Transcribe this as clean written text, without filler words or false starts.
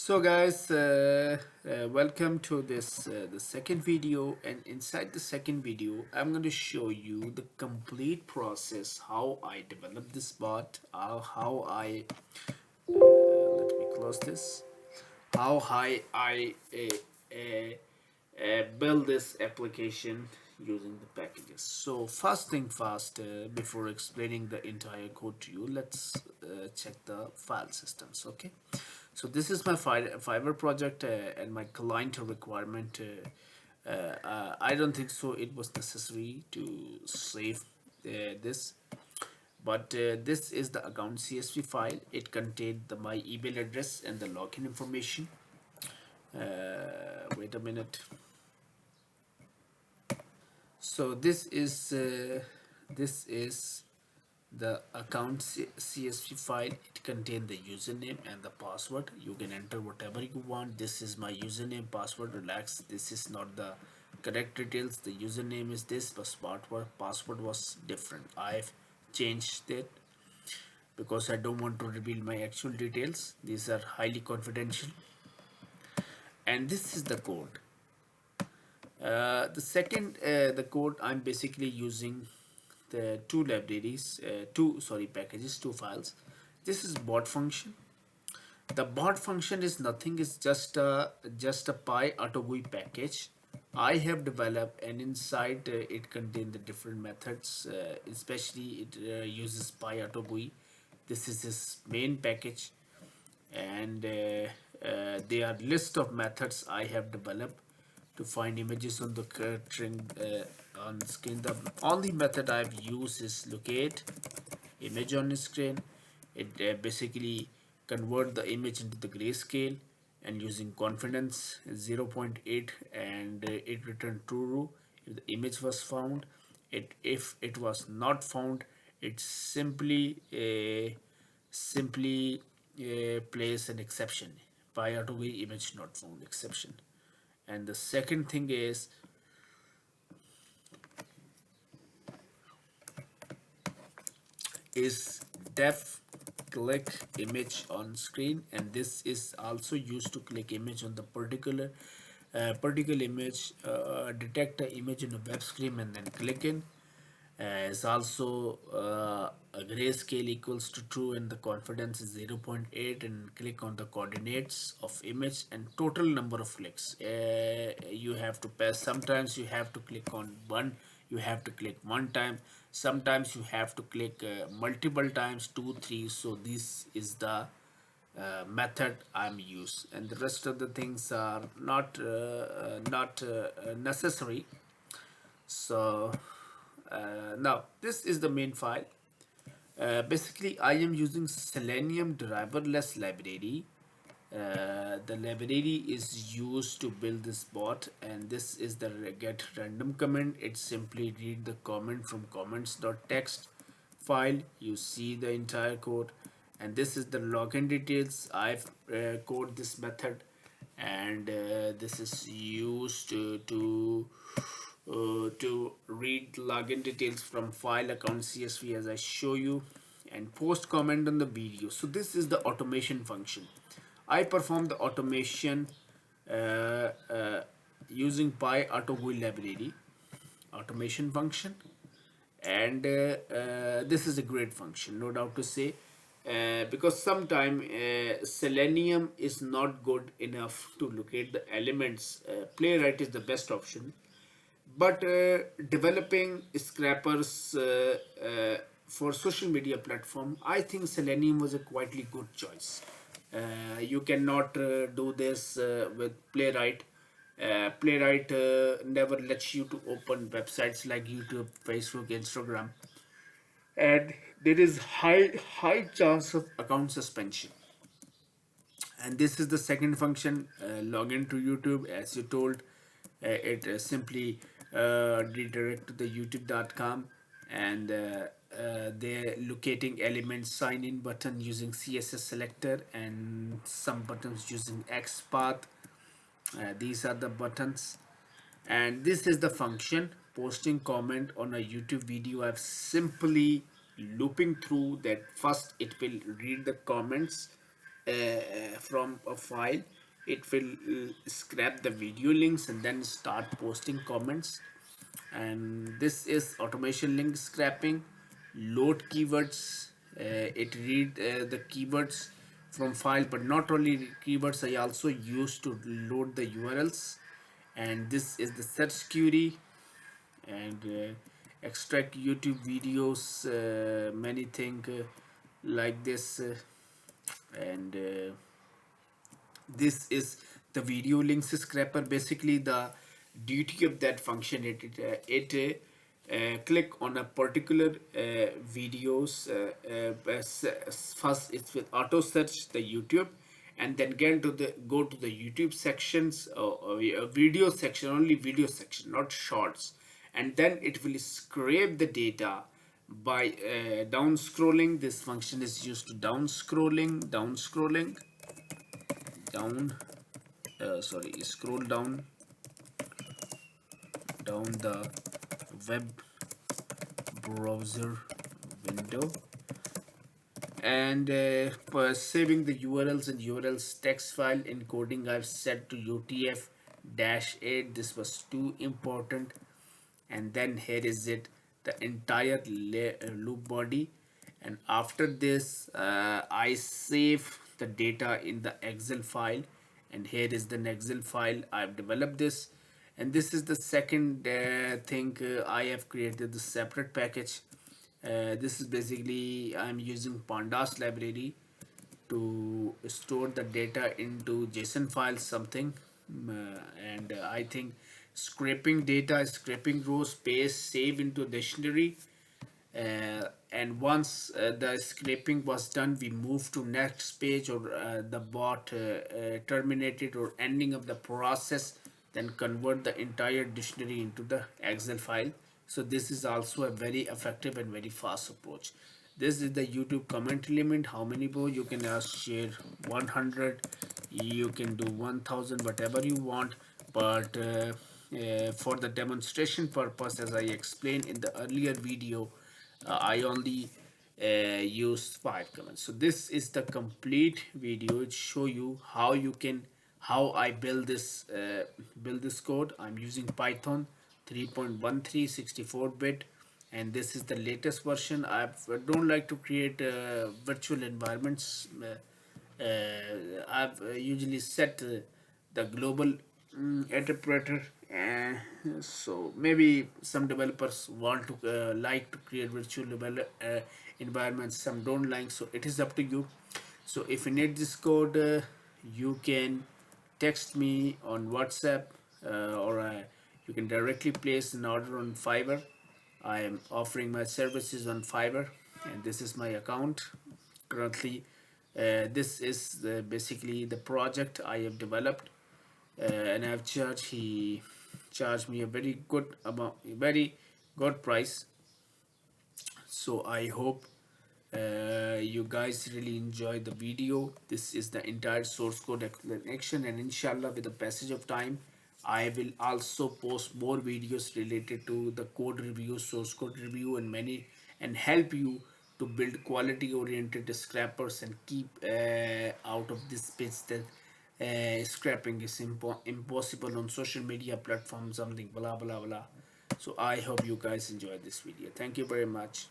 So guys, welcome to this the second video, and inside the second video I'm going to show you the complete process how I developed this bot, how I let me close this, how I build this application using the packages. So first thing first, before explaining the entire code to you, let's check the file systems. Okay, so this is my Fiverr project and my client requirement. I don't think so it was necessary to save this, but this is the account CSV file. It contained my email address and the login information. Wait a minute. So this is the account CSV file. It contains the username and the password. You can enter whatever you want. This is my username, password. Relax, this is not the correct details. The username is this, but password was different. I've changed it because I don't want to reveal my actual details. These are highly confidential. And this is the code. The code, I'm basically using the two libraries, packages, two files. This is bot function. The bot function is nothing, it's just a Pyautogui package I have developed, and inside it contains the different methods, especially it uses Pyautogui. This is its main package, and there are list of methods I have developed to find images on the string on screen. The only method I've used is locate image on the screen. It basically convert the image into the grayscale, and using confidence 0.8, and it returned true if the image was found. If it was not found, it simply plays an exception by Pyautogui image not found exception. And the second thing is def click image on screen, and this is also used to click image on the particular image, detect the image in a web screen and then click in. Is also a grayscale equals to true and the confidence is 0.8, and click on the coordinates of image and total number of clicks. You have to pass. Sometimes you have to click on one, you have to click one time, sometimes you have to click multiple times, two, three. So this is the method I'm use, and the rest of the things are not necessary. So now this is the main file. Basically I am using Selenium driverless library. The library is used to build this bot, and this is the get random command. It simply read the comment from comments.txt file. You see the entire code, and this is the login details. I've code this method, and this is used to read login details from file account CSV as I show you, and post comment on the video. So this is the automation function. I perform the automation using Pyautogui library automation function, and this is a great function, no doubt to say, because sometimes Selenium is not good enough to locate the elements. Playwright is the best option, but developing scrappers for social media platform, I think Selenium was a quietly good choice. You cannot do this with Playwright. Playwright never lets you to open websites like YouTube, Facebook, Instagram, and there is high chance of account suspension. And this is the second function, login to YouTube. As you told, it simply redirect to the youtube.com, and they're locating elements sign in button using CSS selector, and some buttons using XPath. These are the buttons, and this is the function posting comment on a YouTube video. I've simply looping through that. First it will read the comments, from a file, it will scrap the video links and then start posting comments. And this is automation link scrapping. Load keywords, it read the keywords from file, but not only keywords, I also used to load the URLs. And this is the search query, and extract YouTube videos, many things like this, and this is the video links scraper. Basically, the duty of that function, it click on a particular videos, first it will auto search the YouTube, and then go to the YouTube sections, video section, only video section, not shorts. And then it will scrape the data by down scrolling. This function is used to down scrolling, down sorry scroll down the web browser window, and for saving the URLs and URLs text file encoding, I've set to UTF-8. This was too important. And then here is it, the entire loop body. And after this, I save the data in the Excel file, and here is the Excel file. I've developed this, and this is the second thing. I have created the separate package. This is basically, I'm using pandas library to store the data into JSON files, something. And I think scraping data, scraping rows, paste, save into dictionary. And once the scraping was done, we move to next page, or the bot terminated or ending of the process, then convert the entire dictionary into the Excel file. So this is also a very effective and very fast approach. This is the YouTube comment limit. How many more you can share? 100, you can do 1000, whatever you want. But for the demonstration purpose, as I explained in the earlier video, I only use 5 comments. So this is the complete video. It show you how you can, how I build this code. I'm using Python 3.13 64-bit, and this is the latest version. I don't like to create virtual environments. I've usually set the global interpreter, so maybe some developers want to like to create virtual environments, some don't like, so it is up to you. So if you need this code, you can text me on WhatsApp, or you can directly place an order on Fiverr. I am offering my services on Fiverr, and this is my account currently. This is basically the project I have developed, and I've charged. He charged me a very good amount, very good price. So I hope you guys really enjoy the video. This is the entire source code explanation, and inshallah, with the passage of time, I will also post more videos related to the code review, source code review, and many, and help you to build quality oriented scrappers and keep out of this pitch that scrapping is impossible on social media platforms, something blah blah blah. So I hope you guys enjoyed this video. Thank you very much.